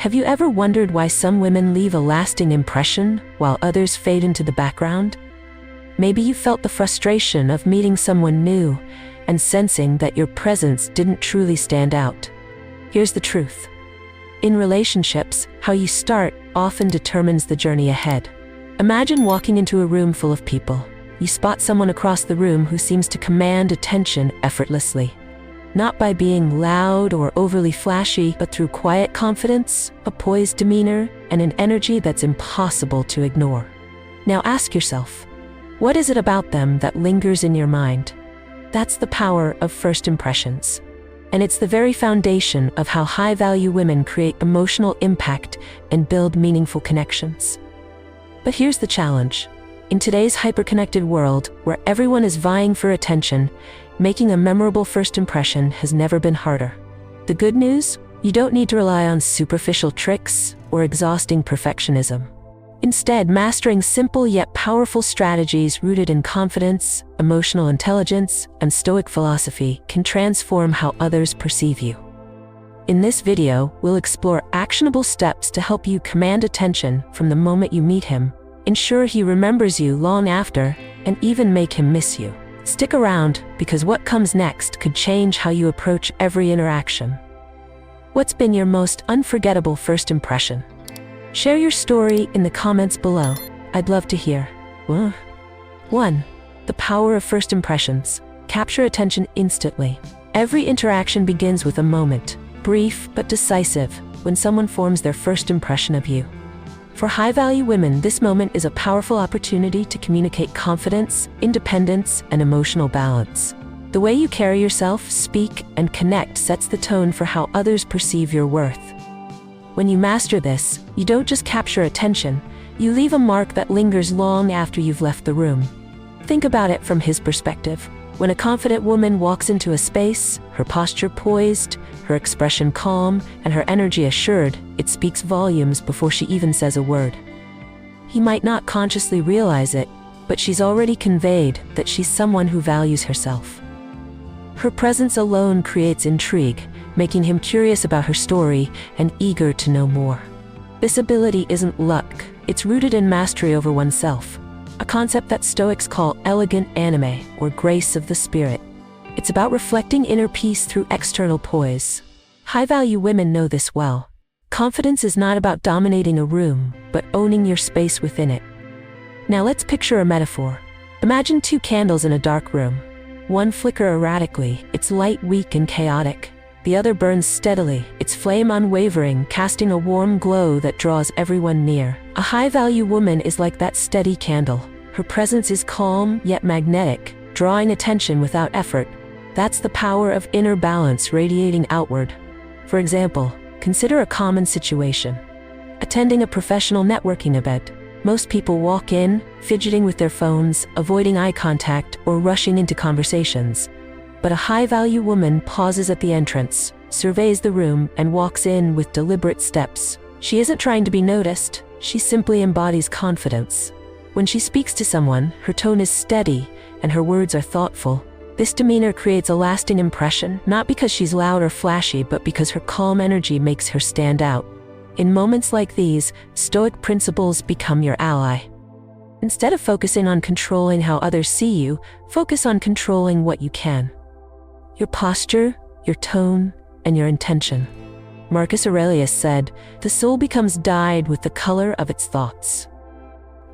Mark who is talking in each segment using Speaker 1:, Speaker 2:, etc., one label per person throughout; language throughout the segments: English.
Speaker 1: Have you ever wondered why some women leave a lasting impression while others fade into the background? Maybe you felt the frustration of meeting someone new and sensing that your presence didn't truly stand out. Here's the truth. In relationships, how you start often determines the journey ahead. Imagine walking into a room full of people. You spot someone across the room who seems to command attention effortlessly. Not by being loud or overly flashy, but through quiet confidence, a poised demeanor, and an energy that's impossible to ignore. Now ask yourself, what is it about them that lingers in your mind? That's the power of first impressions. And it's the very foundation of how high-value women create emotional impact and build meaningful connections. But here's the challenge. In today's hyper-connected world, where everyone is vying for attention, making a memorable first impression has never been harder. The good news? You don't need to rely on superficial tricks or exhausting perfectionism. Instead, mastering simple yet powerful strategies rooted in confidence, emotional intelligence, and Stoic philosophy can transform how others perceive you. In this video, we'll explore actionable steps to help you command attention from the moment you meet him, ensure he remembers you long after, and even make him miss you. Stick around, because what comes next could change how you approach every interaction. What's been your most unforgettable first impression? Share your story in the comments below. I'd love to hear. 1. The power of first impressions. Capture attention instantly. Every interaction begins with a moment, brief but decisive, when someone forms their first impression of you. For high-value women, this moment is a powerful opportunity to communicate confidence, independence, and emotional balance. The way you carry yourself, speak, and connect sets the tone for how others perceive your worth. When you master this, you don't just capture attention, you leave a mark that lingers long after you've left the room. Think about it from his perspective. When a confident woman walks into a space, her posture poised, her expression calm, and her energy assured, it speaks volumes before she even says a word. He might not consciously realize it, but she's already conveyed that she's someone who values herself. Her presence alone creates intrigue, making him curious about her story and eager to know more. This ability isn't luck, it's rooted in mastery over oneself, a concept that Stoics call elegant anime, or grace of the spirit. It's about reflecting inner peace through external poise. High-value women know this well. Confidence is not about dominating a room, but owning your space within it. Now let's picture a metaphor. Imagine 2 candles in a dark room. One flicker erratically, its light weak and chaotic. The other burns steadily, its flame unwavering, casting a warm glow that draws everyone near. A high-value woman is like that steady candle. Her presence is calm yet magnetic, drawing attention without effort. That's the power of inner balance radiating outward. For example, consider a common situation. Attending a professional networking event. Most people walk in, fidgeting with their phones, avoiding eye contact, or rushing into conversations. But a high-value woman pauses at the entrance, surveys the room, and walks in with deliberate steps. She isn't trying to be noticed, she simply embodies confidence. When she speaks to someone, her tone is steady, and her words are thoughtful. This demeanor creates a lasting impression, not because she's loud or flashy, but because her calm energy makes her stand out. In moments like these, Stoic principles become your ally. Instead of focusing on controlling how others see you, focus on controlling what you can. Your posture, your tone, and your intention. Marcus Aurelius said, "The soul becomes dyed with the color of its thoughts."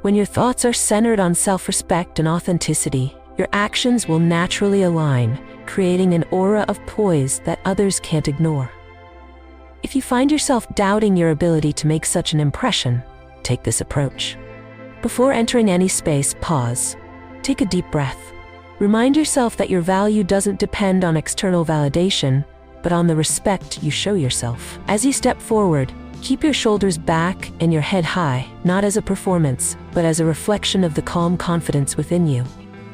Speaker 1: When your thoughts are centered on self-respect and authenticity, your actions will naturally align, creating an aura of poise that others can't ignore. If you find yourself doubting your ability to make such an impression, take this approach. Before entering any space, pause. Take a deep breath. Remind yourself that your value doesn't depend on external validation, but on the respect you show yourself. As you step forward, keep your shoulders back and your head high, not as a performance, but as a reflection of the calm confidence within you.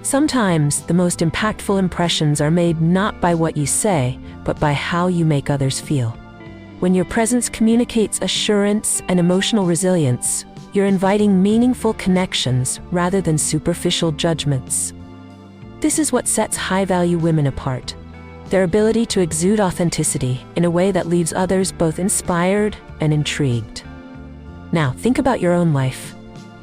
Speaker 1: Sometimes, the most impactful impressions are made not by what you say, but by how you make others feel. When your presence communicates assurance and emotional resilience, you're inviting meaningful connections rather than superficial judgments. This is what sets high-value women apart. their ability to exude authenticity in a way that leaves others both inspired and intrigued. Now, think about your own life.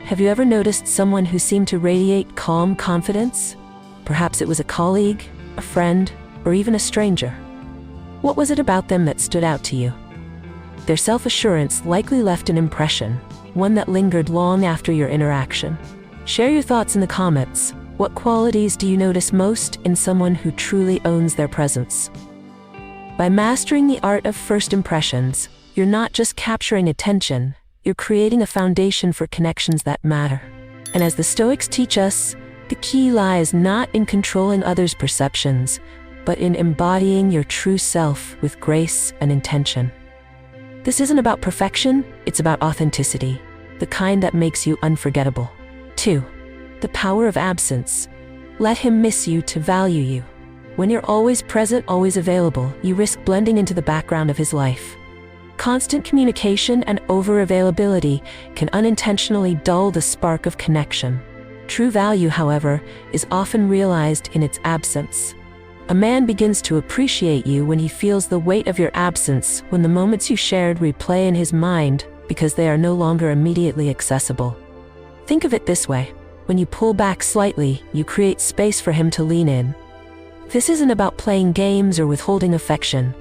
Speaker 1: Have you ever noticed someone who seemed to radiate calm confidence? Perhaps it was a colleague, a friend, or even a stranger. What was it about them that stood out to you? Their self-assurance likely left an impression, one that lingered long after your interaction. Share your thoughts in the comments. What qualities do you notice most in someone who truly owns their presence? By mastering the art of first impressions, you're not just capturing attention, you're creating a foundation for connections that matter. And as the Stoics teach us, the key lies not in controlling others' perceptions, but in embodying your true self with grace and intention. This isn't about perfection, it's about authenticity, the kind that makes you unforgettable. 2. The power of absence. Let him miss you to value you. When you're always present, always available, you risk blending into the background of his life. Constant communication and over-availability can unintentionally dull the spark of connection. True value, however, is often realized in its absence. A man begins to appreciate you when he feels the weight of your absence, when the moments you shared replay in his mind because they are no longer immediately accessible. Think of it this way. When you pull back slightly, you create space for him to lean in. This isn't about playing games or withholding affection.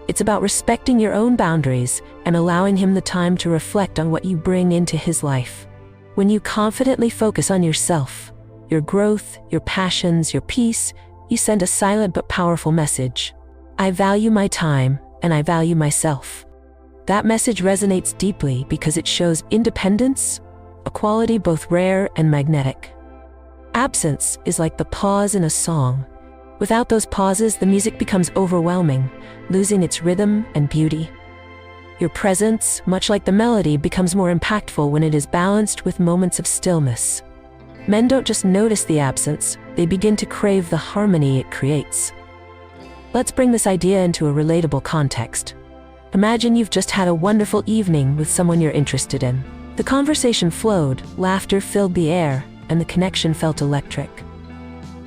Speaker 1: It's about respecting your own boundaries and allowing him the time to reflect on what you bring into his life. When you confidently focus on yourself, your growth, your passions, your peace, you send a silent but powerful message. I value my time, and I value myself. That message resonates deeply because it shows independence, a quality both rare and magnetic. Absence is like the pause in a song. Without those pauses, the music becomes overwhelming, losing its rhythm and beauty. Your presence, much like the melody, becomes more impactful when it is balanced with moments of stillness. Men don't just notice the absence, they begin to crave the harmony it creates. Let's bring this idea into a relatable context. Imagine you've just had a wonderful evening with someone you're interested in. The conversation flowed, laughter filled the air, and the connection felt electric.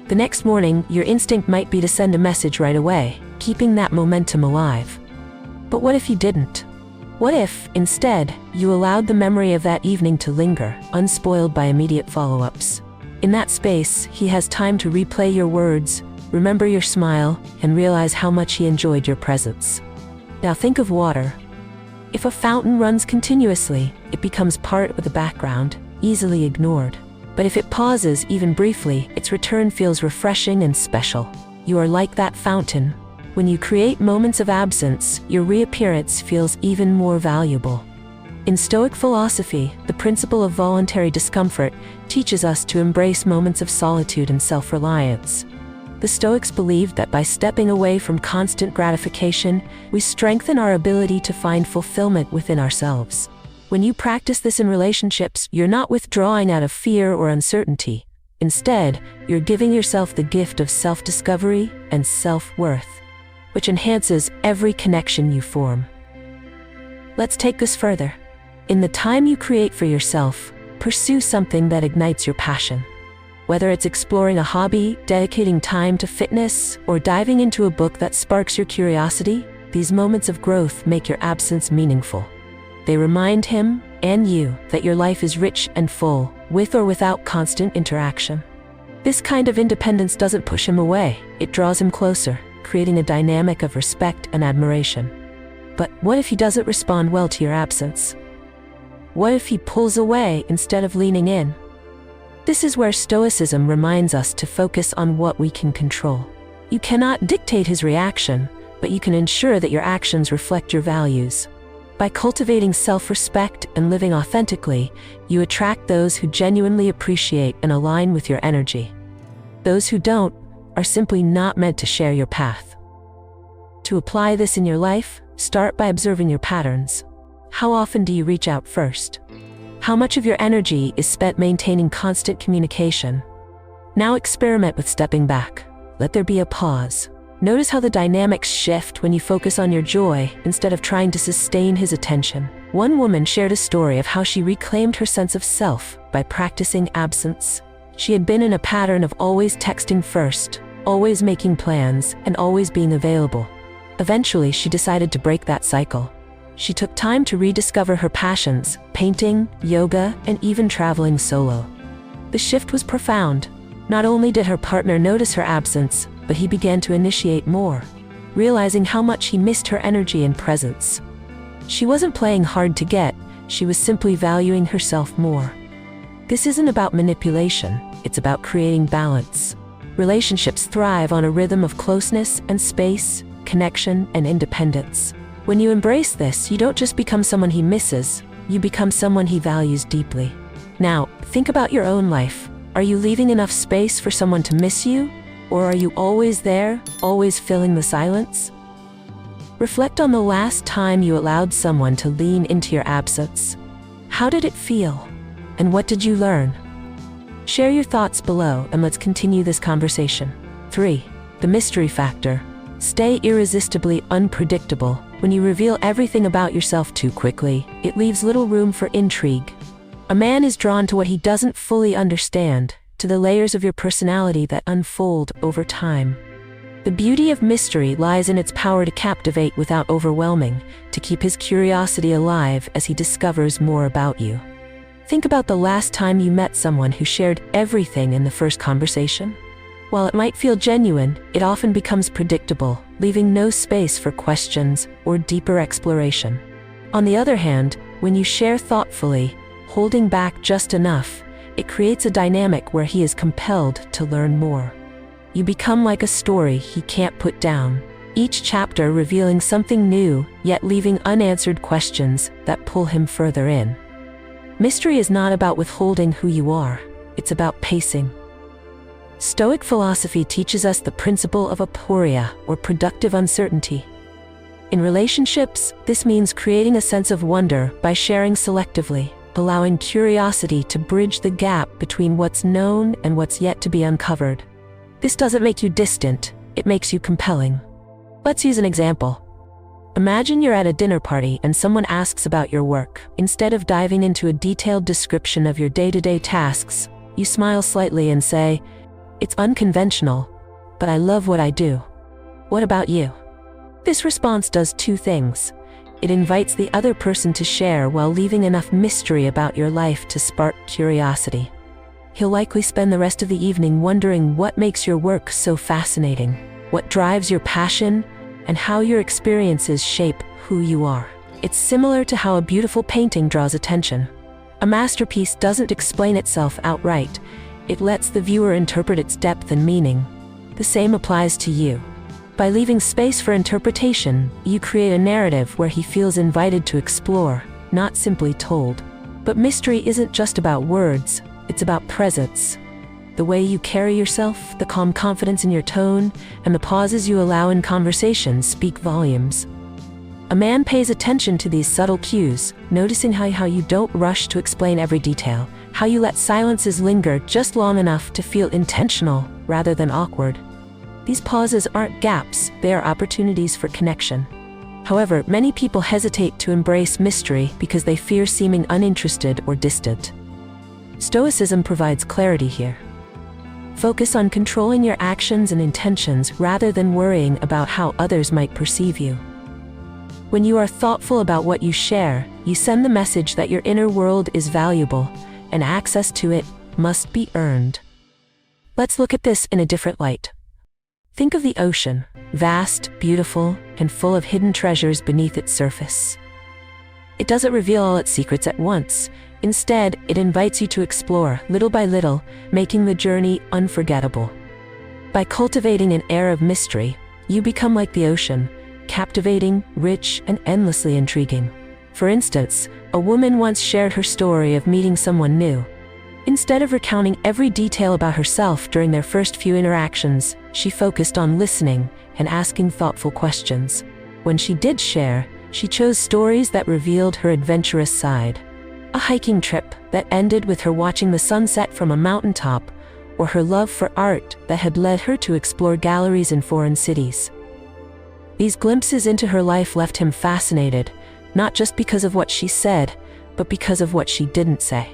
Speaker 1: The next morning, your instinct might be to send a message right away, keeping that momentum alive. But what if you didn't? What if, instead, you allowed the memory of that evening to linger, unspoiled by immediate follow-ups? In that space, he has time to replay your words, remember your smile, and realize how much he enjoyed your presence. Now think of water. If a fountain runs continuously, it becomes part of the background, easily ignored. But if it pauses even briefly, its return feels refreshing and special. You are like that fountain. When you create moments of absence, your reappearance feels even more valuable. In Stoic philosophy, the principle of voluntary discomfort teaches us to embrace moments of solitude and self-reliance. The Stoics believed that by stepping away from constant gratification, we strengthen our ability to find fulfillment within ourselves. When you practice this in relationships, you're not withdrawing out of fear or uncertainty. Instead, you're giving yourself the gift of self-discovery and self-worth, which enhances every connection you form. Let's take this further. In the time you create for yourself, pursue something that ignites your passion. Whether it's exploring a hobby, dedicating time to fitness, or diving into a book that sparks your curiosity, these moments of growth make your absence meaningful. They remind him, and you, that your life is rich and full, with or without constant interaction. This kind of independence doesn't push him away, it draws him closer, creating a dynamic of respect and admiration. But what if he doesn't respond well to your absence? What if he pulls away instead of leaning in? This is where Stoicism reminds us to focus on what we can control. You cannot dictate his reaction, but you can ensure that your actions reflect your values. By cultivating self-respect and living authentically, you attract those who genuinely appreciate and align with your energy. Those who don't are simply not meant to share your path. To apply this in your life, start by observing your patterns. How often do you reach out first? How much of your energy is spent maintaining constant communication? Now experiment with stepping back. Let there be a pause. Notice how the dynamics shift when you focus on your joy instead of trying to sustain his attention. One woman shared a story of how she reclaimed her sense of self by practicing absence. She had been in a pattern of always texting first, always making plans, and always being available. Eventually, she decided to break that cycle. She took time to rediscover her passions, painting, yoga, and even traveling solo. The shift was profound. Not only did her partner notice her absence, but he began to initiate more, realizing how much he missed her energy and presence. She wasn't playing hard to get, she was simply valuing herself more. This isn't about manipulation, it's about creating balance. Relationships thrive on a rhythm of closeness and space, connection and independence. When you embrace this, you don't just become someone he misses, you become someone he values deeply. Now, think about your own life. Are you leaving enough space for someone to miss you? Or are you always there, always filling the silence? Reflect on the last time you allowed someone to lean into your absence. How did it feel? And what did you learn? Share your thoughts below and let's continue this conversation. 3. The mystery factor. Stay irresistibly unpredictable. When you reveal everything about yourself too quickly, it leaves little room for intrigue. A man is drawn to what he doesn't fully understand, to the layers of your personality that unfold over time. The beauty of mystery lies in its power to captivate without overwhelming, to keep his curiosity alive as he discovers more about you. Think about the last time you met someone who shared everything in the first conversation. While it might feel genuine, it often becomes predictable, leaving no space for questions or deeper exploration. On the other hand, when you share thoughtfully, holding back just enough, it creates a dynamic where he is compelled to learn more. You become like a story he can't put down, each chapter revealing something new, yet leaving unanswered questions that pull him further in. Mystery is not about withholding who you are, it's about pacing. Stoic philosophy teaches us the principle of aporia, or productive uncertainty. In relationships, this means creating a sense of wonder by sharing selectively, allowing curiosity to bridge the gap between what's known and what's yet to be uncovered. This doesn't make you distant, it makes you compelling. Let's use an example. Imagine you're at a dinner party and someone asks about your work. Instead of diving into a detailed description of your day-to-day tasks, you smile slightly and say, "It's unconventional, but I love what I do. What about you?" This response does two things. It invites the other person to share while leaving enough mystery about your life to spark curiosity. He'll likely spend the rest of the evening wondering what makes your work so fascinating, what drives your passion, and how your experiences shape who you are. It's similar to how a beautiful painting draws attention. A masterpiece doesn't explain itself outright, it lets the viewer interpret its depth and meaning. The same applies to you. By leaving space for interpretation, you create a narrative where he feels invited to explore, not simply told. But mystery isn't just about words, it's about presence. The way you carry yourself, the calm confidence in your tone, and the pauses you allow in conversations speak volumes. A man pays attention to these subtle cues, noticing how you don't rush to explain every detail, how you let silences linger just long enough to feel intentional rather than awkward. These pauses aren't gaps, they are opportunities for connection. However, many people hesitate to embrace mystery because they fear seeming uninterested or distant. Stoicism provides clarity here. Focus on controlling your actions and intentions rather than worrying about how others might perceive you. When you are thoughtful about what you share, you send the message that your inner world is valuable, and access to it must be earned. Let's look at this in a different light. Think of the ocean, vast, beautiful, and full of hidden treasures beneath its surface. It doesn't reveal all its secrets at once. Instead, it invites you to explore, little by little, making the journey unforgettable. By cultivating an air of mystery, you become like the ocean, captivating, rich, and endlessly intriguing. For instance, a woman once shared her story of meeting someone new. Instead of recounting every detail about herself during their first few interactions, she focused on listening and asking thoughtful questions. When she did share, she chose stories that revealed her adventurous side. A hiking trip that ended with her watching the sunset from a mountaintop, or her love for art that had led her to explore galleries in foreign cities. These glimpses into her life left him fascinated, not just because of what she said, but because of what she didn't say.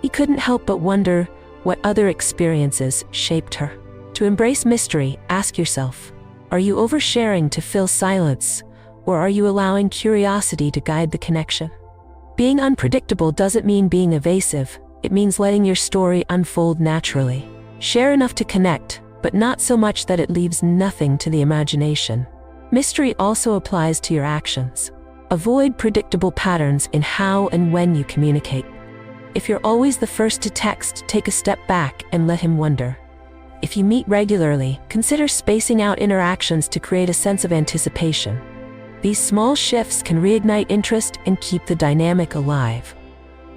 Speaker 1: He couldn't help but wonder what other experiences shaped her. To embrace mystery, ask yourself, are you oversharing to fill silence, or are you allowing curiosity to guide the connection? Being unpredictable doesn't mean being evasive, it means letting your story unfold naturally. Share enough to connect, but not so much that it leaves nothing to the imagination. Mystery also applies to your actions. Avoid predictable patterns in how and when you communicate. If you're always the first to text, take a step back and let him wonder. If you meet regularly, consider spacing out interactions to create a sense of anticipation. These small shifts can reignite interest and keep the dynamic alive.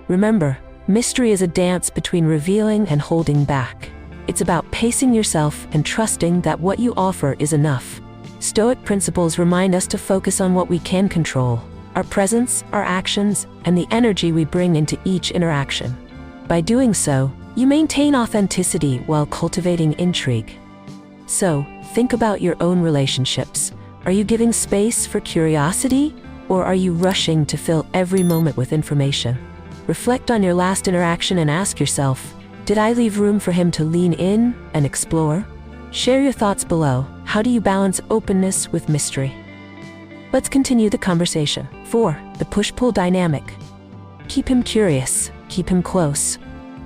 Speaker 1: Remember, mystery is a dance between revealing and holding back. It's about pacing yourself and trusting that what you offer is enough. Stoic principles remind us to focus on what we can control: our presence, our actions, and the energy we bring into each interaction. By doing so, you maintain authenticity while cultivating intrigue. So, think about your own relationships. Are you giving space for curiosity, or are you rushing to fill every moment with information? Reflect on your last interaction and ask yourself, did I leave room for him to lean in and explore? Share your thoughts below. How do you balance openness with mystery? Let's continue the conversation. 4. The push-pull dynamic. Keep him curious, keep him close.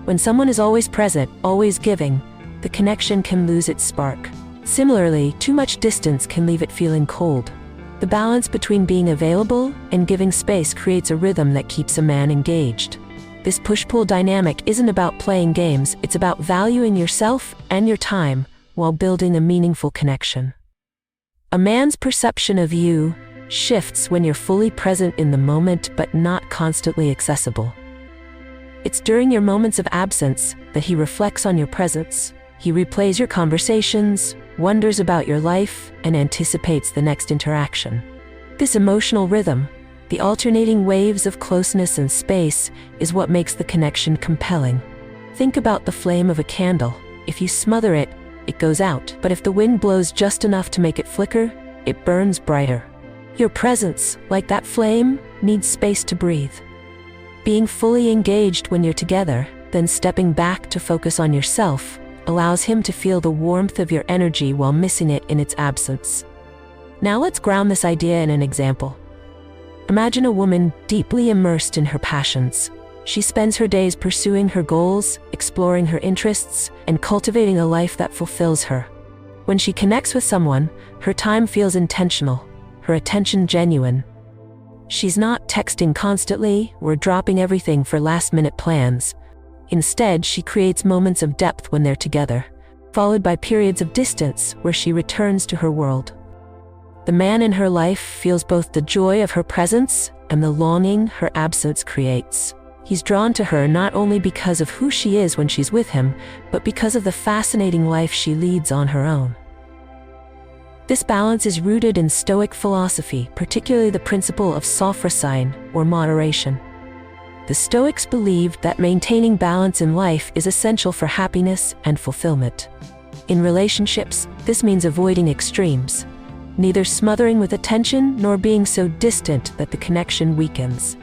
Speaker 1: When someone is always present, always giving, the connection can lose its spark. Similarly, too much distance can leave it feeling cold. The balance between being available and giving space creates a rhythm that keeps a man engaged. This push-pull dynamic isn't about playing games, it's about valuing yourself and your time while building a meaningful connection. A man's perception of you shifts when you're fully present in the moment but not constantly accessible. It's during your moments of absence that he reflects on your presence. He replays your conversations, wonders about your life, and anticipates the next interaction. This emotional rhythm, the alternating waves of closeness and space, is what makes the connection compelling. Think about the flame of a candle. If you smother it, it goes out, but if the wind blows just enough to make it flicker, it burns brighter. Your presence, like that flame, needs space to breathe. Being fully engaged when you're together, then stepping back to focus on yourself, allows him to feel the warmth of your energy while missing it in its absence. Now let's ground this idea in an example. Imagine a woman deeply immersed in her passions. She spends her days pursuing her goals, exploring her interests, and cultivating a life that fulfills her. When she connects with someone, her time feels intentional, her attention genuine. She's not texting constantly or dropping everything for last-minute plans. Instead, she creates moments of depth when they're together, followed by periods of distance where she returns to her world. The man in her life feels both the joy of her presence and the longing her absence creates. He's drawn to her not only because of who she is when she's with him, but because of the fascinating life she leads on her own. This balance is rooted in Stoic philosophy, particularly the principle of sophrosyne, or moderation. The Stoics believed that maintaining balance in life is essential for happiness and fulfillment. In relationships, this means avoiding extremes, neither smothering with attention nor being so distant that the connection weakens.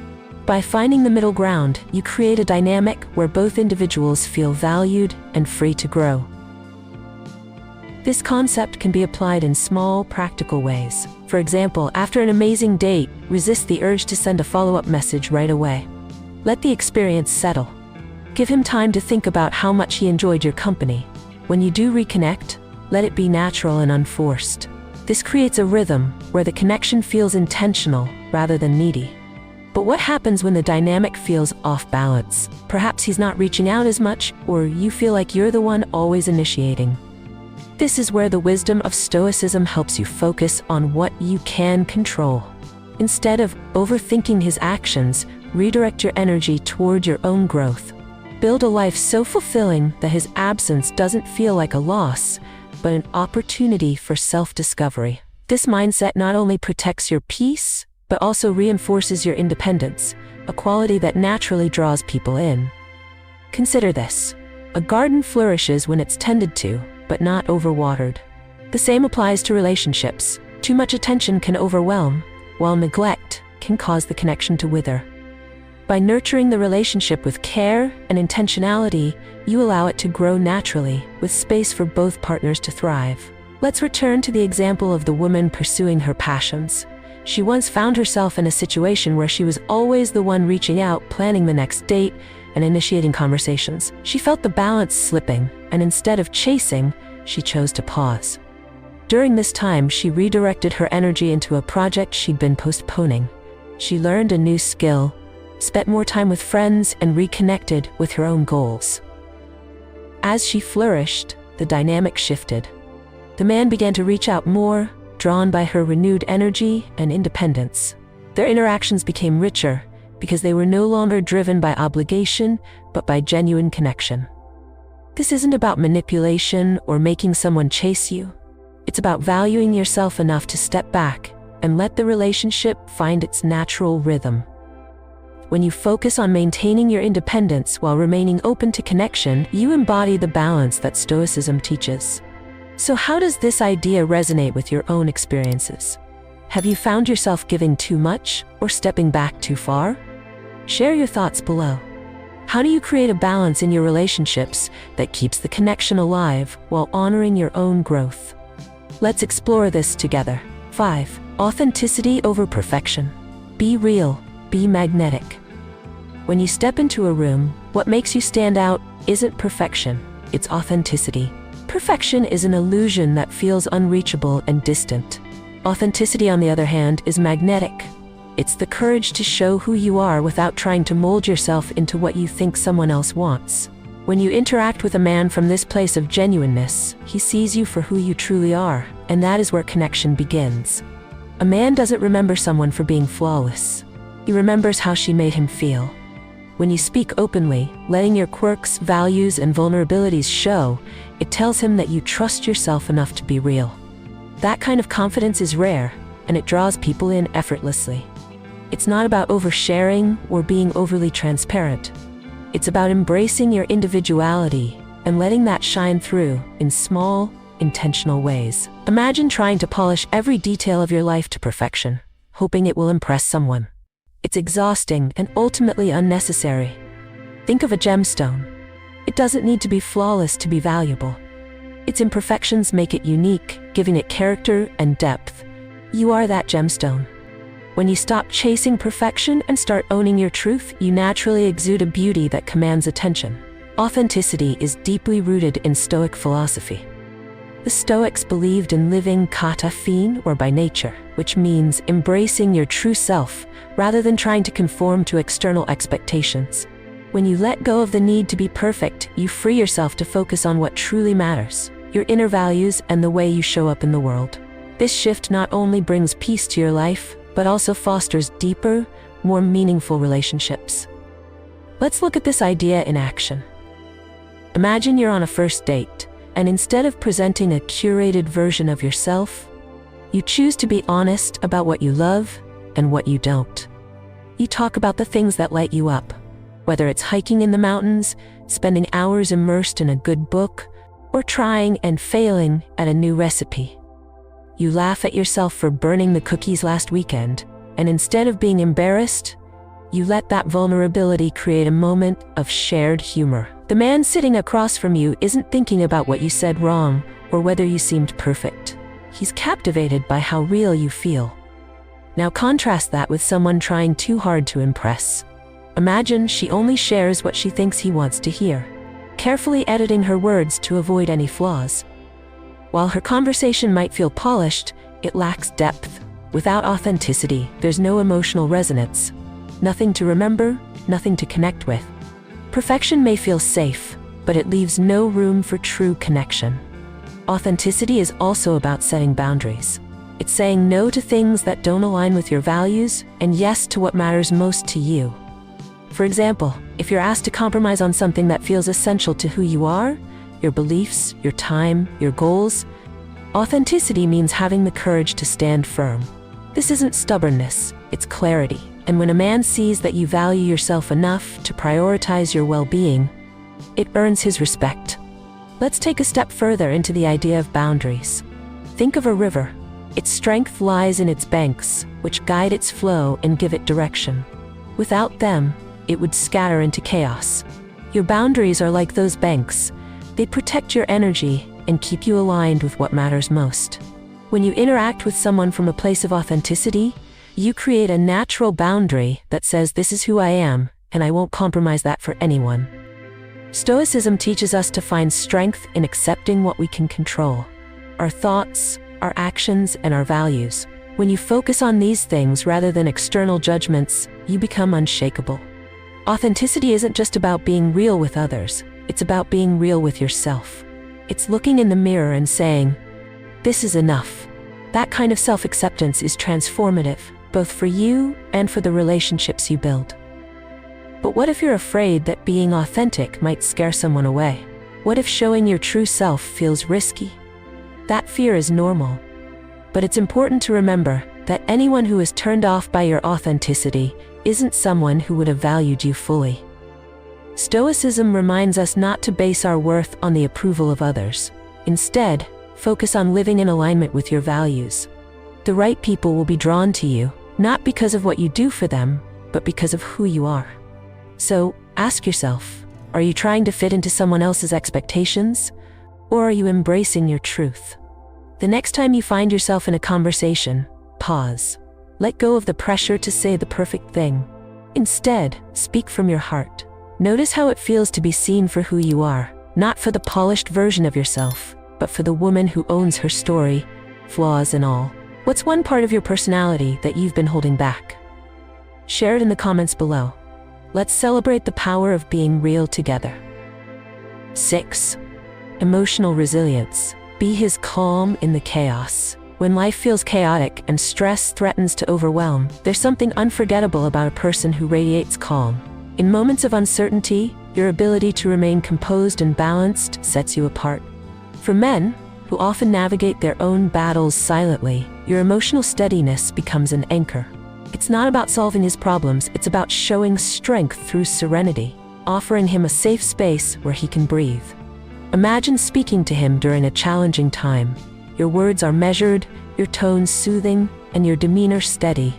Speaker 1: By finding the middle ground, you create a dynamic where both individuals feel valued and free to grow. This concept can be applied in small, practical ways. For example, after an amazing date, resist the urge to send a follow-up message right away. Let the experience settle. Give him time to think about how much he enjoyed your company. When you do reconnect, let it be natural and unforced. This creates a rhythm where the connection feels intentional rather than needy. But what happens when the dynamic feels off balance? Perhaps he's not reaching out as much, or you feel like you're the one always initiating. This is where the wisdom of Stoicism helps you focus on what you can control. Instead of overthinking his actions, redirect your energy toward your own growth. Build a life so fulfilling that his absence doesn't feel like a loss, but an opportunity for self-discovery. This mindset not only protects your peace, but also reinforces your independence, a quality that naturally draws people in. Consider this. A garden flourishes when it's tended to, but not overwatered. The same applies to relationships. Too much attention can overwhelm, while neglect can cause the connection to wither. By nurturing the relationship with care and intentionality, you allow it to grow naturally, with space for both partners to thrive. Let's return to the example of the woman pursuing her passions. She once found herself in a situation where she was always the one reaching out, planning the next date, and initiating conversations. She felt the balance slipping, and instead of chasing, she chose to pause. During this time, she redirected her energy into a project she'd been postponing. She learned a new skill, spent more time with friends, and reconnected with her own goals. As she flourished, the dynamic shifted. The man began to reach out more, drawn by her renewed energy and independence. Their interactions became richer because they were no longer driven by obligation, but by genuine connection. This isn't about manipulation or making someone chase you. It's about valuing yourself enough to step back and let the relationship find its natural rhythm. When you focus on maintaining your independence while remaining open to connection, you embody the balance that Stoicism teaches. So how does this idea resonate with your own experiences? Have you found yourself giving too much or stepping back too far? Share your thoughts below. How do you create a balance in your relationships that keeps the connection alive while honoring your own growth? Let's explore this together. 5. Authenticity over perfection. Be real, be magnetic. When you step into a room, what makes you stand out isn't perfection, it's authenticity. Perfection is an illusion that feels unreachable and distant. Authenticity, on the other hand, is magnetic. It's the courage to show who you are without trying to mold yourself into what you think someone else wants. When you interact with a man from this place of genuineness, he sees you for who you truly are, and that is where connection begins. A man doesn't remember someone for being flawless. He remembers how she made him feel. When you speak openly, letting your quirks, values, and vulnerabilities show, it tells him that you trust yourself enough to be real. That kind of confidence is rare, and it draws people in effortlessly. It's not about oversharing or being overly transparent. It's about embracing your individuality and letting that shine through in small, intentional ways. Imagine trying to polish every detail of your life to perfection, hoping it will impress someone. It's exhausting and ultimately unnecessary. Think of a gemstone. It doesn't need to be flawless to be valuable. Its imperfections make it unique, giving it character and depth. You are that gemstone. When you stop chasing perfection and start owning your truth, you naturally exude a beauty that commands attention. Authenticity is deeply rooted in Stoic philosophy. The Stoics believed in living kata phin, or by nature, which means embracing your true self rather than trying to conform to external expectations. When you let go of the need to be perfect, you free yourself to focus on what truly matters, your inner values and the way you show up in the world. This shift not only brings peace to your life, but also fosters deeper, more meaningful relationships. Let's look at this idea in action. Imagine you're on a first date, and instead of presenting a curated version of yourself, you choose to be honest about what you love and what you don't. You talk about the things that light you up, whether it's hiking in the mountains, spending hours immersed in a good book, or trying and failing at a new recipe. You laugh at yourself for burning the cookies last weekend, and instead of being embarrassed, you let that vulnerability create a moment of shared humor. The man sitting across from you isn't thinking about what you said wrong or whether you seemed perfect. He's captivated by how real you feel. Now contrast that with someone trying too hard to impress. Imagine she only shares what she thinks he wants to hear, carefully editing her words to avoid any flaws. While her conversation might feel polished, it lacks depth. Without authenticity, there's no emotional resonance. Nothing to remember, nothing to connect with. Perfection may feel safe, but it leaves no room for true connection. Authenticity is also about setting boundaries. It's saying no to things that don't align with your values and yes to what matters most to you. For example, if you're asked to compromise on something that feels essential to who you are, your beliefs, your time, your goals, authenticity means having the courage to stand firm. This isn't stubbornness, it's clarity. And when a man sees that you value yourself enough to prioritize your well-being, it earns his respect. Let's take a step further into the idea of boundaries. Think of a river. Its strength lies in its banks, which guide its flow and give it direction. Without them, it would scatter into chaos. Your boundaries are like those banks. They protect your energy and keep you aligned with what matters most. When you interact with someone from a place of authenticity, you create a natural boundary that says, "This is who I am, and I won't compromise that for anyone." Stoicism teaches us to find strength in accepting what we can control: our thoughts, our actions, and our values. When you focus on these things rather than external judgments, you become unshakable. Authenticity isn't just about being real with others, it's about being real with yourself. It's looking in the mirror and saying, "This is enough." That kind of self-acceptance is transformative, both for you and for the relationships you build. But what if you're afraid that being authentic might scare someone away? What if showing your true self feels risky? That fear is normal. But it's important to remember that anyone who is turned off by your authenticity isn't someone who would have valued you fully. Stoicism reminds us not to base our worth on the approval of others. Instead, focus on living in alignment with your values. The right people will be drawn to you, not because of what you do for them, but because of who you are. So, ask yourself, are you trying to fit into someone else's expectations? Or are you embracing your truth? The next time you find yourself in a conversation, pause. Let go of the pressure to say the perfect thing. Instead, speak from your heart. Notice how it feels to be seen for who you are, not for the polished version of yourself, but for the woman who owns her story, flaws and all. What's one part of your personality that you've been holding back? Share it in the comments below. Let's celebrate the power of being real together. 6. Emotional resilience. Be his calm in the chaos. When life feels chaotic and stress threatens to overwhelm, there's something unforgettable about a person who radiates calm. In moments of uncertainty, your ability to remain composed and balanced sets you apart. For men, who often navigate their own battles silently, your emotional steadiness becomes an anchor. It's not about solving his problems, it's about showing strength through serenity, offering him a safe space where he can breathe. Imagine speaking to him during a challenging time. Your words are measured, your tone soothing, and your demeanor steady.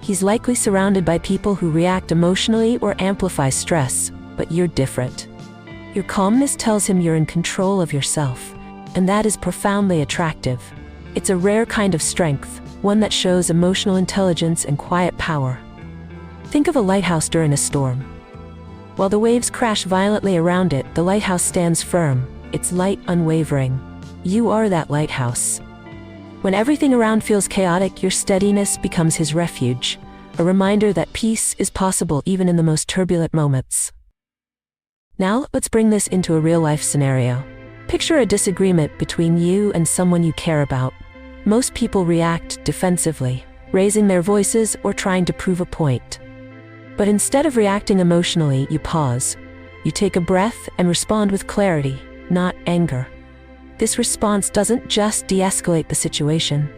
Speaker 1: He's likely surrounded by people who react emotionally or amplify stress, but you're different. Your calmness tells him you're in control of yourself, and that is profoundly attractive. It's a rare kind of strength, one that shows emotional intelligence and quiet power. Think of a lighthouse during a storm. While the waves crash violently around it, the lighthouse stands firm, its light unwavering. You are that lighthouse. When everything around feels chaotic, your steadiness becomes his refuge, a reminder that peace is possible even in the most turbulent moments. Now, let's bring this into a real-life scenario. Picture a disagreement between you and someone you care about. Most people react defensively, raising their voices or trying to prove a point. But instead of reacting emotionally, you pause. You take a breath and respond with clarity, not anger. This response doesn't just de-escalate the situation.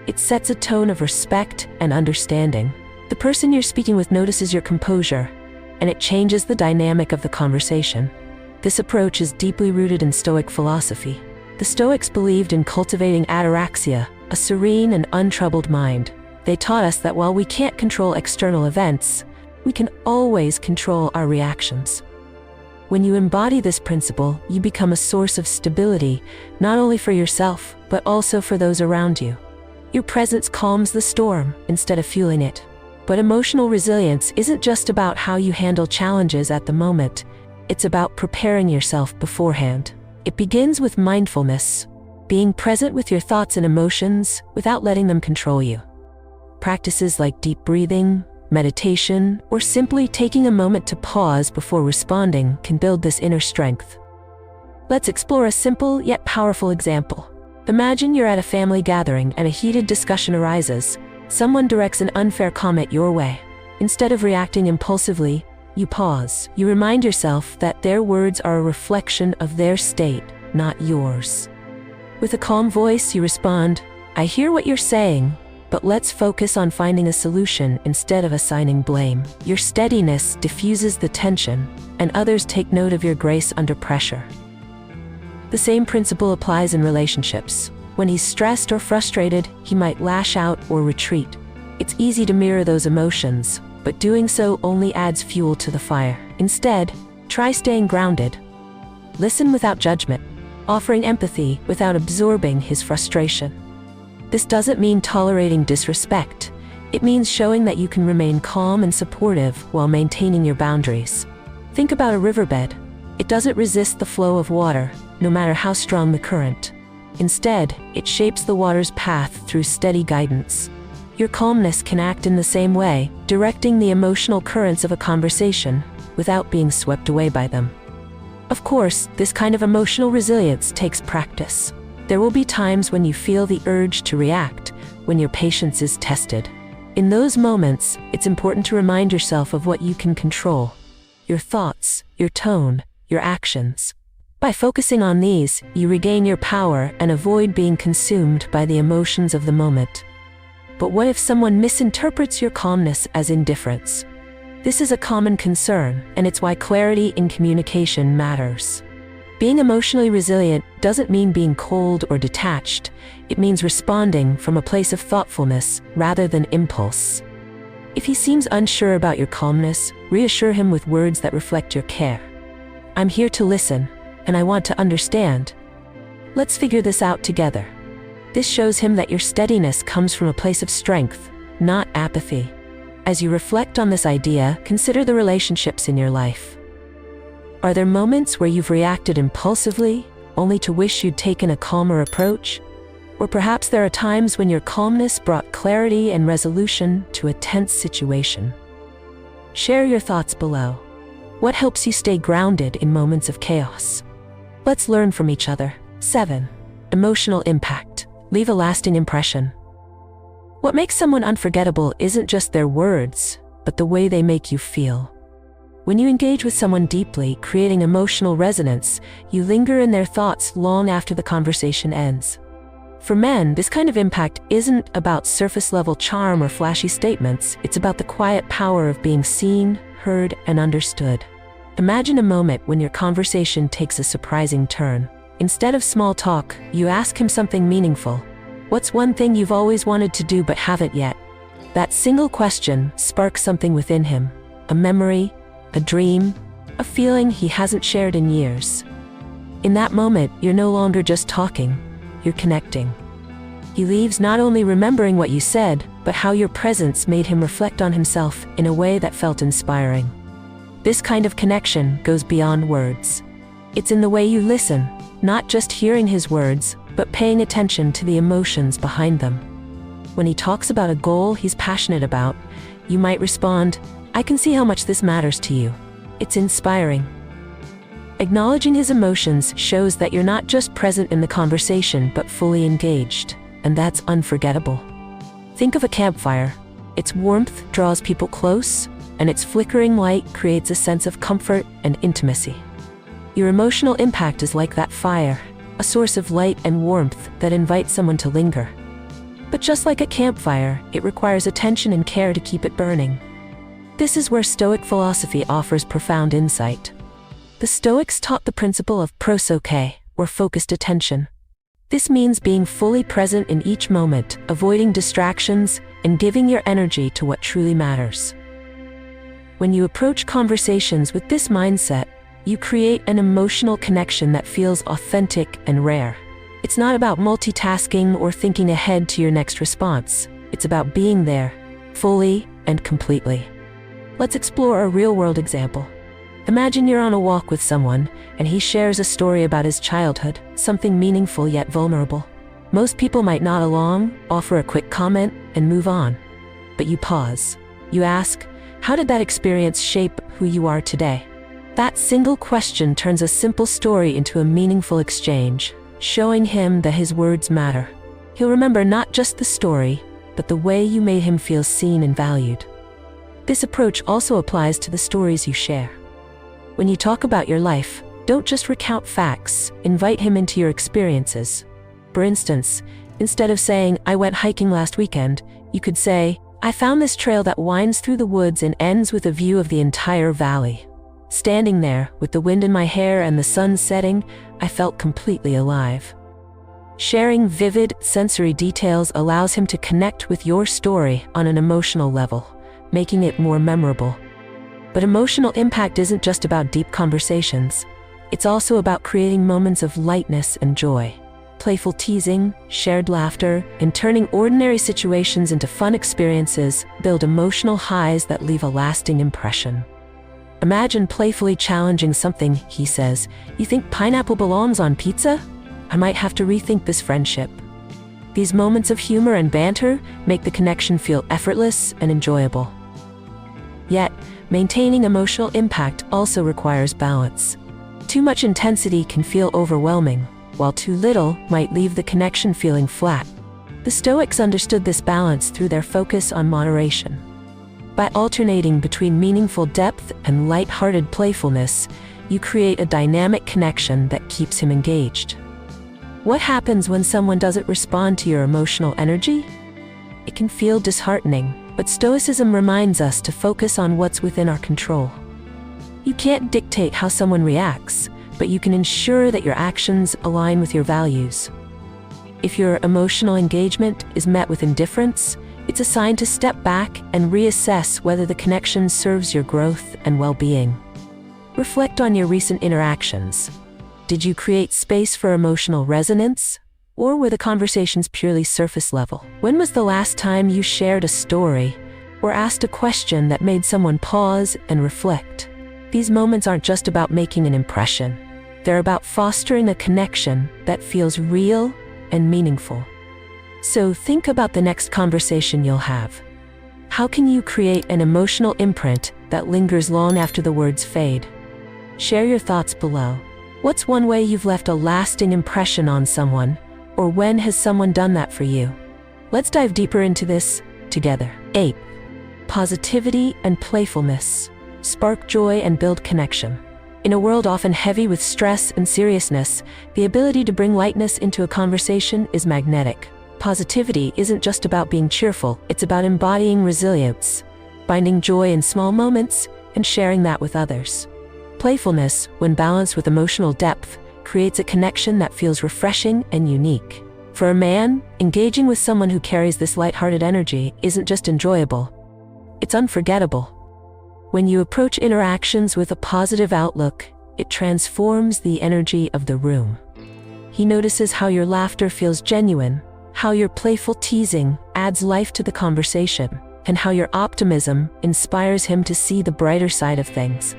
Speaker 1: It sets a tone of respect and understanding. The person you're speaking with notices your composure, and it changes the dynamic of the conversation. This approach is deeply rooted in Stoic philosophy. The Stoics believed in cultivating ataraxia, a serene and untroubled mind. They taught us that while we can't control external events, we can always control our reactions. When you embody this principle, you become a source of stability, not only for yourself, but also for those around you. Your presence calms the storm instead of fueling it. But emotional resilience isn't just about how you handle challenges at the moment. It's about preparing yourself beforehand. It begins with mindfulness, being present with your thoughts and emotions without letting them control you. Practices like deep breathing, meditation, or simply taking a moment to pause before responding can build this inner strength. Let's explore a simple yet powerful example. Imagine you're at a family gathering and a heated discussion arises. Someone directs an unfair comment your way. Instead of reacting impulsively, you pause. You remind yourself that their words are a reflection of their state, not yours. With a calm voice, you respond, "I hear what you're saying, but let's focus on finding a solution instead of assigning blame." Your steadiness diffuses the tension, and others take note of your grace under pressure. The same principle applies in relationships. When he's stressed or frustrated, he might lash out or retreat. It's easy to mirror those emotions, but doing so only adds fuel to the fire. Instead, try staying grounded. Listen without judgment, offering empathy without absorbing his frustration. This doesn't mean tolerating disrespect. It means showing that you can remain calm and supportive while maintaining your boundaries. Think about a riverbed. It doesn't resist the flow of water, no matter how strong the current. Instead, it shapes the water's path through steady guidance. Your calmness can act in the same way, directing the emotional currents of a conversation without being swept away by them. Of course, this kind of emotional resilience takes practice. There will be times when you feel the urge to react, when your patience is tested. In those moments, it's important to remind yourself of what you can control: your thoughts, your tone, your actions. By focusing on these, you regain your power and avoid being consumed by the emotions of the moment. But what if someone misinterprets your calmness as indifference? This is a common concern, and it's why clarity in communication matters. Being emotionally resilient doesn't mean being cold or detached. It means responding from a place of thoughtfulness rather than impulse. If he seems unsure about your calmness, reassure him with words that reflect your care. "I'm here to listen, and I want to understand. Let's figure this out together." This shows him that your steadiness comes from a place of strength, not apathy. As you reflect on this idea, consider the relationships in your life. Are there moments where you've reacted impulsively, only to wish you'd taken a calmer approach? Or perhaps there are times when your calmness brought clarity and resolution to a tense situation. Share your thoughts below. What helps you stay grounded in moments of chaos? Let's learn from each other. 7. Emotional impact. Leave a lasting impression. What makes someone unforgettable isn't just their words, but the way they make you feel. When you engage with someone deeply, creating emotional resonance, you linger in their thoughts long after the conversation ends. For men, this kind of impact isn't about surface-level charm or flashy statements. It's about the quiet power of being seen, heard, and understood. Imagine a moment when your conversation takes a surprising turn. Instead of small talk, you ask him something meaningful. What's one thing you've always wanted to do but haven't yet? That single question sparks something within him. A memory, a dream, a feeling he hasn't shared in years. In that moment, you're no longer just talking, you're connecting. He leaves not only remembering what you said, but how your presence made him reflect on himself in a way that felt inspiring. This kind of connection goes beyond words. It's in the way you listen, not just hearing his words, but paying attention to the emotions behind them. When he talks about a goal he's passionate about, you might respond, "I can see how much this matters to you." It's inspiring. Acknowledging his emotions shows that you're not just present in the conversation, but fully engaged, and that's unforgettable. Think of a campfire. Its warmth draws people close, and its flickering light creates a sense of comfort and intimacy. Your emotional impact is like that fire, a source of light and warmth that invites someone to linger. But just like a campfire, it requires attention and care to keep it burning. This is where Stoic philosophy offers profound insight. The Stoics taught the principle of prosoche, or focused attention. This means being fully present in each moment, avoiding distractions, and giving your energy to what truly matters. When you approach conversations with this mindset, you create an emotional connection that feels authentic and rare. It's not about multitasking or thinking ahead to your next response. It's about being there, fully and completely. Let's explore a real-world example. Imagine you're on a walk with someone, and he shares a story about his childhood, something meaningful yet vulnerable. Most people might nod along, offer a quick comment, and move on. But you pause. You ask, how did that experience shape who you are today? That single question turns a simple story into a meaningful exchange, showing him that his words matter. He'll remember not just the story, but the way you made him feel seen and valued. This approach also applies to the stories you share. When you talk about your life, don't just recount facts, invite him into your experiences. For instance, instead of saying, "I went hiking last weekend," you could say, "I found this trail that winds through the woods and ends with a view of the entire valley. Standing there, with the wind in my hair and the sun setting, I felt completely alive." Sharing vivid, sensory details allows him to connect with your story on an emotional level, making it more memorable. But emotional impact isn't just about deep conversations. It's also about creating moments of lightness and joy. Playful teasing, shared laughter, and turning ordinary situations into fun experiences build emotional highs that leave a lasting impression. Imagine playfully challenging something. He says, "You think pineapple belongs on pizza? I might have to rethink this friendship." These moments of humor and banter make the connection feel effortless and enjoyable. Yet, maintaining emotional impact also requires balance. Too much intensity can feel overwhelming, while too little might leave the connection feeling flat. The Stoics understood this balance through their focus on moderation. By alternating between meaningful depth and light-hearted playfulness, you create a dynamic connection that keeps him engaged. What happens when someone doesn't respond to your emotional energy? It can feel disheartening, but Stoicism reminds us to focus on what's within our control. You can't dictate how someone reacts, but you can ensure that your actions align with your values. If your emotional engagement is met with indifference, it's a sign to step back and reassess whether the connection serves your growth and well-being. Reflect on your recent interactions. Did you create space for emotional resonance, or were the conversations purely surface level? When was the last time you shared a story or asked a question that made someone pause and reflect? These moments aren't just about making an impression. They're about fostering a connection that feels real and meaningful. So think about the next conversation you'll have. How can you create an emotional imprint that lingers long after the words fade? Share your thoughts below. What's one way you've left a lasting impression on someone, or when has someone done that for you? Let's dive deeper into this together. 8. Positivity and playfulness. Spark joy and build connection. In a world often heavy with stress and seriousness, the ability to bring lightness into a conversation is magnetic. Positivity isn't just about being cheerful, it's about embodying resilience, finding joy in small moments, and sharing that with others. Playfulness, when balanced with emotional depth, creates a connection that feels refreshing and unique. For a man, engaging with someone who carries this lighthearted energy isn't just enjoyable, it's unforgettable. When you approach interactions with a positive outlook, it transforms the energy of the room. He notices how your laughter feels genuine, how your playful teasing adds life to the conversation, and how your optimism inspires him to see the brighter side of things.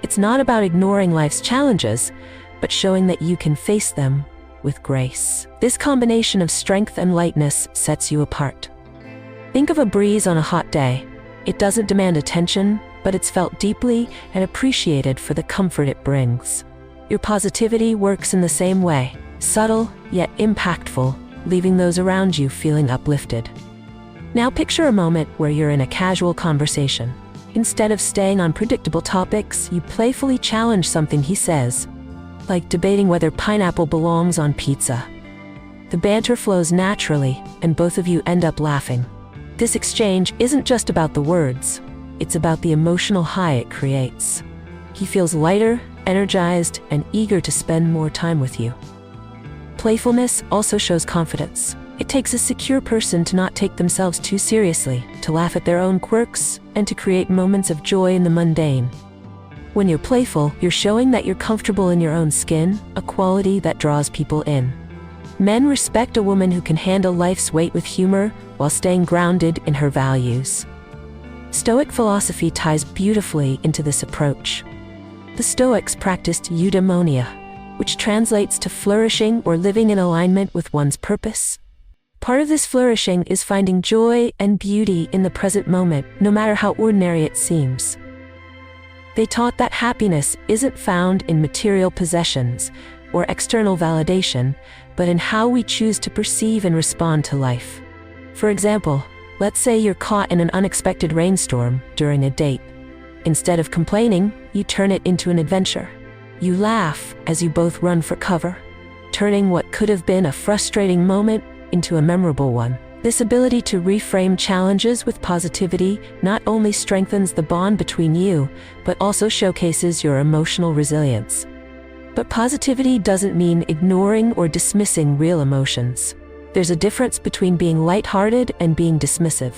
Speaker 1: It's not about ignoring life's challenges, but showing that you can face them with grace. This combination of strength and lightness sets you apart. Think of a breeze on a hot day. It doesn't demand attention, but it's felt deeply and appreciated for the comfort it brings. Your positivity works in the same way, subtle yet impactful, leaving those around you feeling uplifted. Now picture a moment where you're in a casual conversation. Instead of staying on predictable topics, you playfully challenge something he says, like debating whether pineapple belongs on pizza. The banter flows naturally, and both of you end up laughing. This exchange isn't just about the words, it's about the emotional high it creates. He feels lighter, energized, and eager to spend more time with you. Playfulness also shows confidence. It takes a secure person to not take themselves too seriously, to laugh at their own quirks, and to create moments of joy in the mundane. When you're playful, you're showing that you're comfortable in your own skin, a quality that draws people in. Men respect a woman who can handle life's weight with humor while staying grounded in her values. Stoic philosophy ties beautifully into this approach. The Stoics practiced eudaimonia, which translates to flourishing or living in alignment with one's purpose. Part of this flourishing is finding joy and beauty in the present moment, no matter how ordinary it seems. They taught that happiness isn't found in material possessions or external validation, but in how we choose to perceive and respond to life. For example, let's say you're caught in an unexpected rainstorm during a date. Instead of complaining, you turn it into an adventure. You laugh as you both run for cover, turning what could have been a frustrating moment into a memorable one. This ability to reframe challenges with positivity not only strengthens the bond between you, but also showcases your emotional resilience. But positivity doesn't mean ignoring or dismissing real emotions. There's a difference between being lighthearted and being dismissive.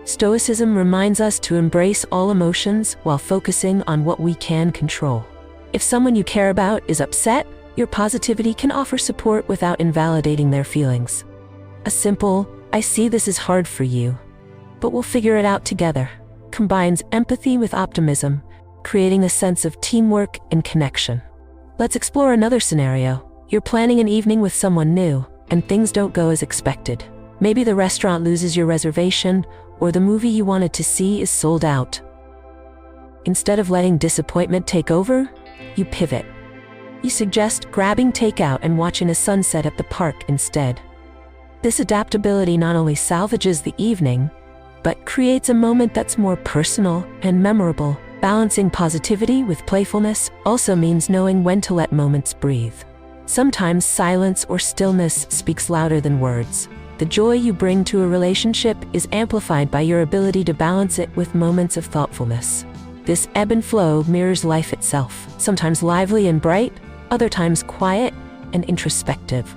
Speaker 1: Stoicism reminds us to embrace all emotions while focusing on what we can control. If someone you care about is upset, your positivity can offer support without invalidating their feelings. A simple, "I see this is hard for you, but we'll figure it out together," combines empathy with optimism, creating a sense of teamwork and connection. Let's explore another scenario. You're planning an evening with someone new, and things don't go as expected. Maybe the restaurant loses your reservation, or the movie you wanted to see is sold out. Instead of letting disappointment take over, you pivot. You suggest grabbing takeout and watching a sunset at the park instead. This adaptability not only salvages the evening, but creates a moment that's more personal and memorable. Balancing positivity with playfulness also means knowing when to let moments breathe. Sometimes silence or stillness speaks louder than words. The joy you bring to a relationship is amplified by your ability to balance it with moments of thoughtfulness. This ebb and flow mirrors life itself, sometimes lively and bright, other times quiet and introspective.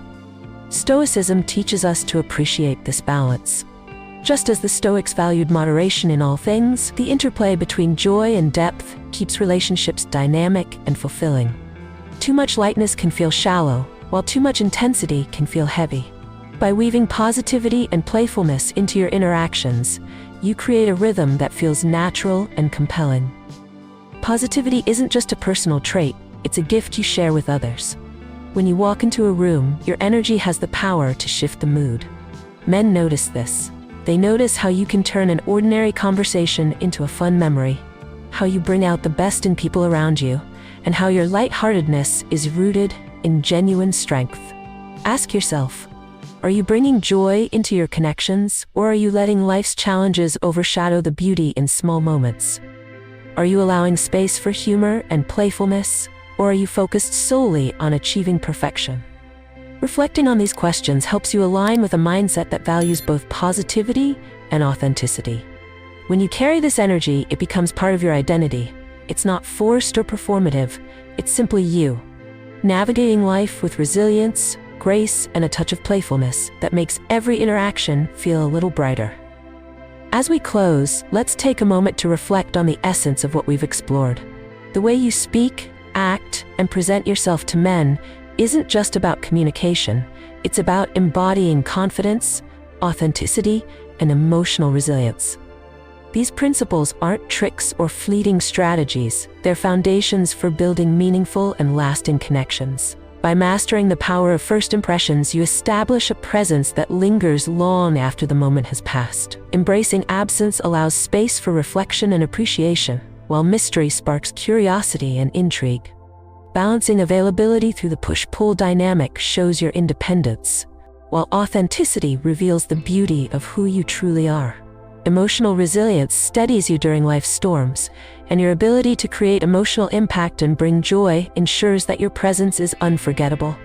Speaker 1: Stoicism teaches us to appreciate this balance. Just as the Stoics valued moderation in all things, the interplay between joy and depth keeps relationships dynamic and fulfilling. Too much lightness can feel shallow, while too much intensity can feel heavy. By weaving positivity and playfulness into your interactions, you create a rhythm that feels natural and compelling. Positivity isn't just a personal trait, it's a gift you share with others. When you walk into a room, your energy has the power to shift the mood. Men notice this. They notice how you can turn an ordinary conversation into a fun memory, how you bring out the best in people around you, and how your lightheartedness is rooted in genuine strength. Ask yourself, are you bringing joy into your connections, or are you letting life's challenges overshadow the beauty in small moments? Are you allowing space for humor and playfulness, or are you focused solely on achieving perfection? Reflecting on these questions helps you align with a mindset that values both positivity and authenticity. When you carry this energy, it becomes part of your identity. It's not forced or performative, it's simply you, navigating life with resilience, grace, and a touch of playfulness that makes every interaction feel a little brighter. As we close, let's take a moment to reflect on the essence of what we've explored. The way you speak, act, and present yourself to men isn't just about communication, it's about embodying confidence, authenticity, and emotional resilience. These principles aren't tricks or fleeting strategies, they're foundations for building meaningful and lasting connections. By mastering the power of first impressions, you establish a presence that lingers long after the moment has passed. Embracing absence allows space for reflection and appreciation, while mystery sparks curiosity and intrigue. Balancing availability through the push-pull dynamic shows your independence, while authenticity reveals the beauty of who you truly are. Emotional resilience steadies you during life's storms, and your ability to create emotional impact and bring joy ensures that your presence is unforgettable.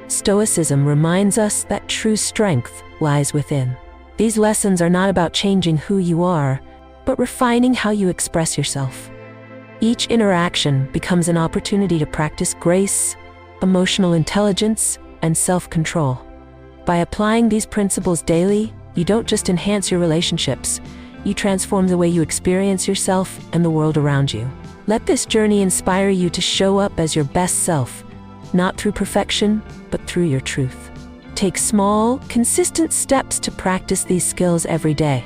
Speaker 1: Stoicism reminds us that true strength lies within. These lessons are not about changing who you are, but refining how you express yourself. Each interaction becomes an opportunity to practice grace, emotional intelligence, and self-control. By applying these principles daily, you don't just enhance your relationships, you transform the way you experience yourself and the world around you. Let this journey inspire you to show up as your best self, not through perfection, but through your truth. Take small, consistent steps to practice these skills every day.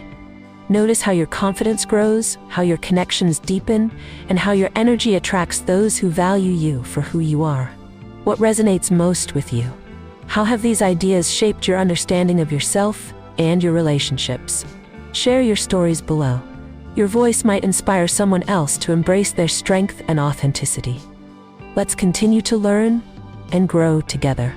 Speaker 1: Notice how your confidence grows, how your connections deepen, and how your energy attracts those who value you for who you are. What resonates most with you? How have these ideas shaped your understanding of yourself and your relationships? Share your stories below. Your voice might inspire someone else to embrace their strength and authenticity. Let's continue to learn and grow together.